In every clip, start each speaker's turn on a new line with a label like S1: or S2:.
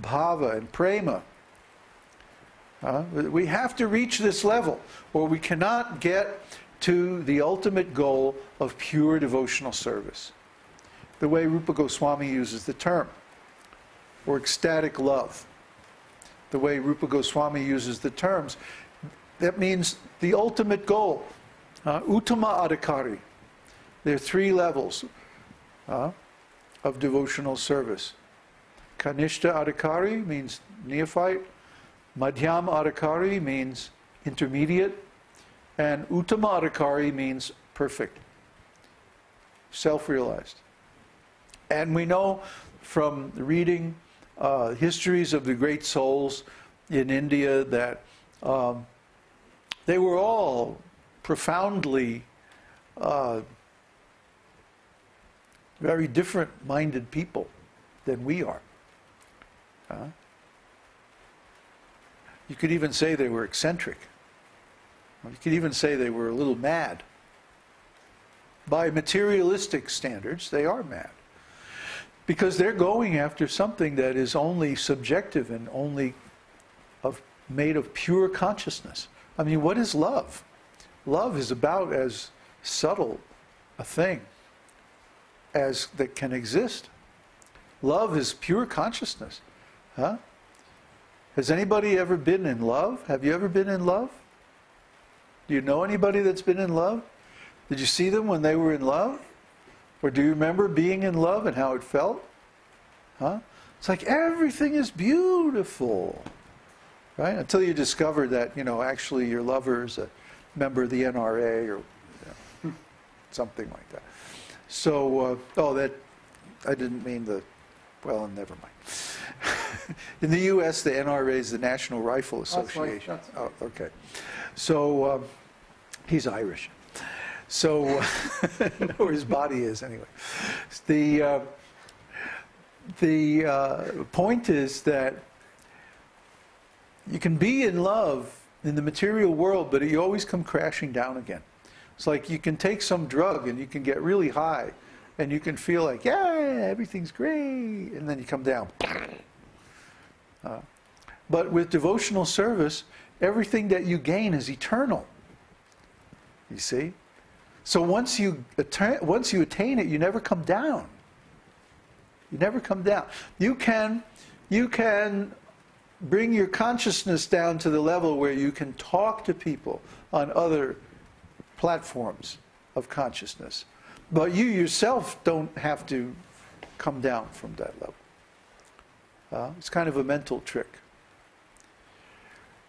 S1: bhava and prema. We have to reach this level, or we cannot get to the ultimate goal of pure devotional service. The way Rupa Goswami uses the term, or ecstatic love. The way Rupa Goswami uses the terms, that means the ultimate goal. Uttama adhikari. There are 3 levels of devotional service. Kanishta adhikari means neophyte. Madhyam adhikari means intermediate. And Uttama adhikari means perfect, self-realized. And we know from reading histories of the great souls in India that they were all profoundly very different-minded people than we are. You could even say they were eccentric. You could even say they were a little mad. By materialistic standards, they are mad. Because they're going after something that is only subjective and only made of pure consciousness. I mean, what is love? Love is about as subtle a thing as that can exist. Love is pure consciousness. Has anybody ever been in love? Have you ever been in love? Do you know anybody that's been in love? Did you see them when they were in love? Or do you remember being in love and how it felt? It's like everything is beautiful, right? Until you discover that, actually your lover is a member of the NRA or something like that. So, I didn't mean well, never mind. In the U.S., the NRA is the National Rifle Association. Oh, okay. So, he's Irish. So, or his body is anyway. The point is that you can be in love in the material world, but you always come crashing down again. It's like you can take some drug and you can get really high, and you can feel like, yeah, everything's great, and then you come down. But with devotional service, everything that you gain is eternal. You see? So once you attain it, you never come down. You never come down. You can bring your consciousness down to the level where you can talk to people on other platforms of consciousness. But you yourself don't have to come down from that level. It's kind of a mental trick.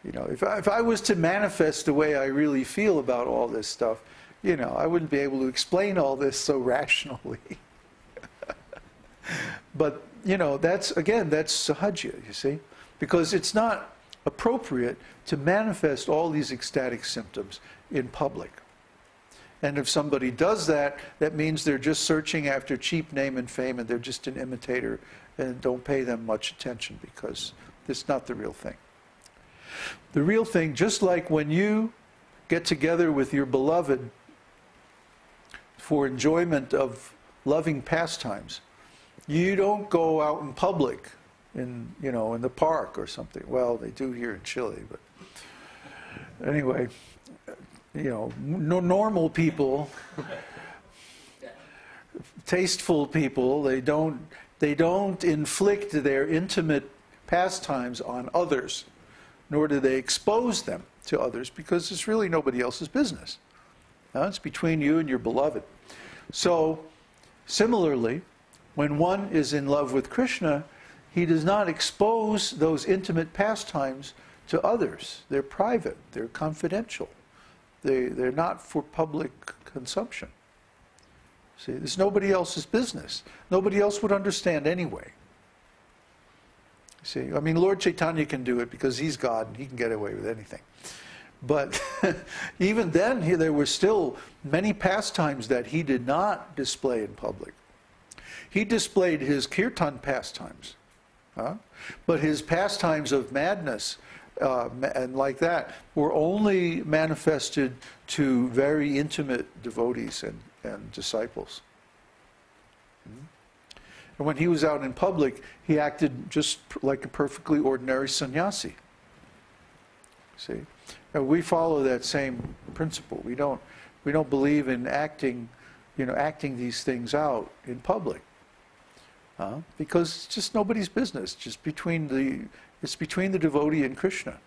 S1: If I was to manifest the way I really feel about all this stuff, I wouldn't be able to explain all this so rationally. But, that's sahaja, you see? Because it's not appropriate to manifest all these ecstatic symptoms in public. And if somebody does that, that means they're just searching after cheap name and fame, and they're just an imitator, and don't pay them much attention, because it's not the real thing. The real thing, just like when you get together with your beloved for enjoyment of loving pastimes, you don't go out in public, in the park or something. Well, they do here in Chile, but anyway, normal people, tasteful people, they don't inflict their intimate pastimes on others, nor do they expose them to others, because it's really nobody else's business. It's between you and your beloved. So, similarly, when one is in love with Krishna, he does not expose those intimate pastimes to others. They're private, they're confidential. They're not for public consumption. See, it's nobody else's business. Nobody else would understand anyway. See, I mean, Lord Chaitanya can do it because he's God and he can get away with anything. But even then, there were still many pastimes that he did not display in public. He displayed his kīrtan pastimes, but his pastimes of madness and like that were only manifested to very intimate devotees and disciples. And when he was out in public, he acted just like a perfectly ordinary sannyasi. See? And we follow that same principle. We don't believe in acting these things out in public. Because it's just nobody's business. It's between the devotee and Krishna.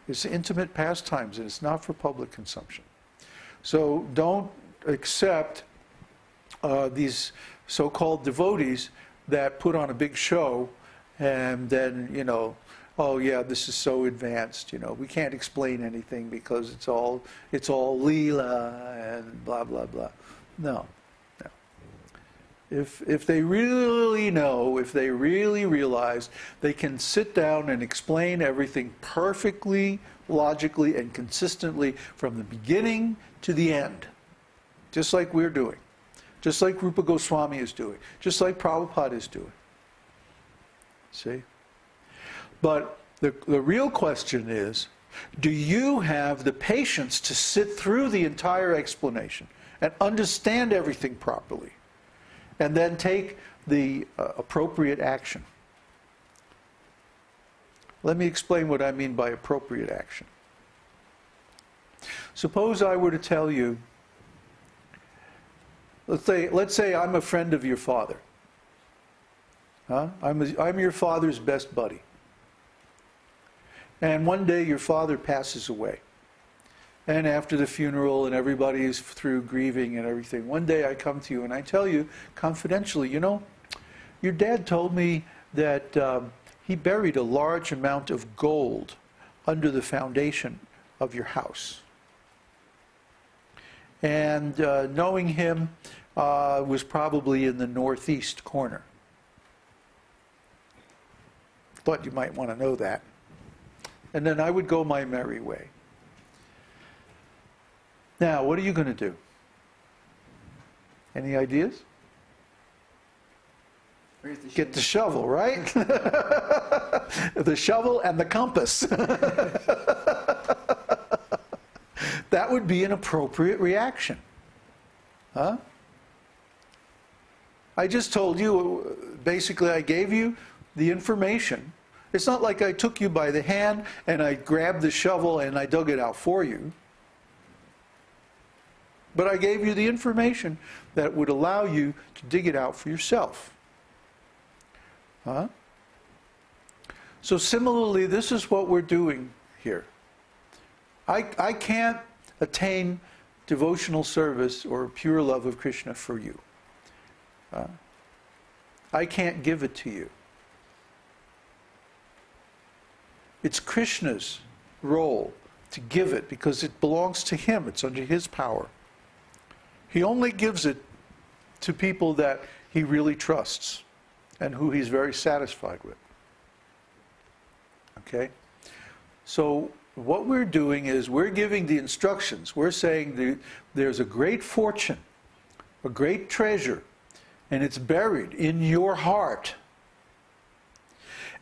S1: It's intimate pastimes, and it's not for public consumption. So don't accept these so-called devotees that put on a big show, and then, oh yeah, this is so advanced, we can't explain anything because it's all leela and blah, blah, blah. No. If they really know, if they really realize, they can sit down and explain everything perfectly, logically, and consistently from the beginning to the end. Just like we're doing. Just like Rupa Goswami is doing. Just like Prabhupada is doing. See? But the real question is, do you have the patience to sit through the entire explanation and understand everything properly? And then take the appropriate action. Let me explain what I mean by appropriate action. Suppose I were to tell you, let's say I'm a friend of your father. I'm your father's best buddy. And one day your father passes away. And after the funeral and everybody is through grieving and everything, one day I come to you and I tell you confidentially, your dad told me that he buried a large amount of gold under the foundation of your house. And knowing him was probably in the northeast corner. Thought you might want to know that. And then I would go my merry way. Now, what are you going to do? Any ideas? Get the shovel, right? The shovel and the compass. That would be an appropriate reaction. Huh? I just told you, basically I gave you the information. It's not like I took you by the hand and I grabbed the shovel and I dug it out for you. But I gave you the information that would allow you to dig it out for yourself. Huh? So similarly, this is what we're doing here. I can't attain devotional service or pure love of Krishna for you. I can't give it to you. It's Krishna's role to give it because it belongs to him. It's under his power. He only gives it to people that he really trusts and who he's very satisfied with. Okay? So what we're doing is we're giving the instructions. We're saying there's a great fortune, a great treasure, and it's buried in your heart.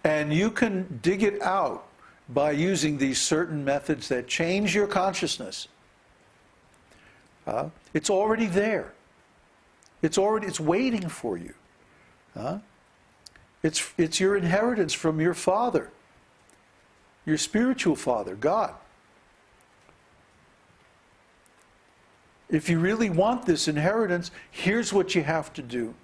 S1: And you can dig it out by using these certain methods that change your consciousness. It's already there. It's waiting for you. It's your inheritance from your father, your spiritual father, God. If you really want this inheritance, here's what you have to do.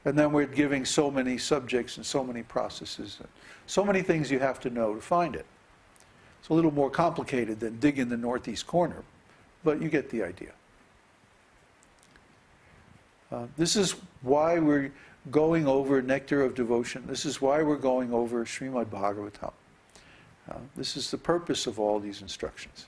S1: And then we're giving so many subjects and so many processes, and so many things you have to know to find it. It's a little more complicated than dig in the northeast corner, but you get the idea. This is why we're going over Nectar of Devotion. This is why we're going over Śrīmad-Bhāgavatam. This is the purpose of all these instructions.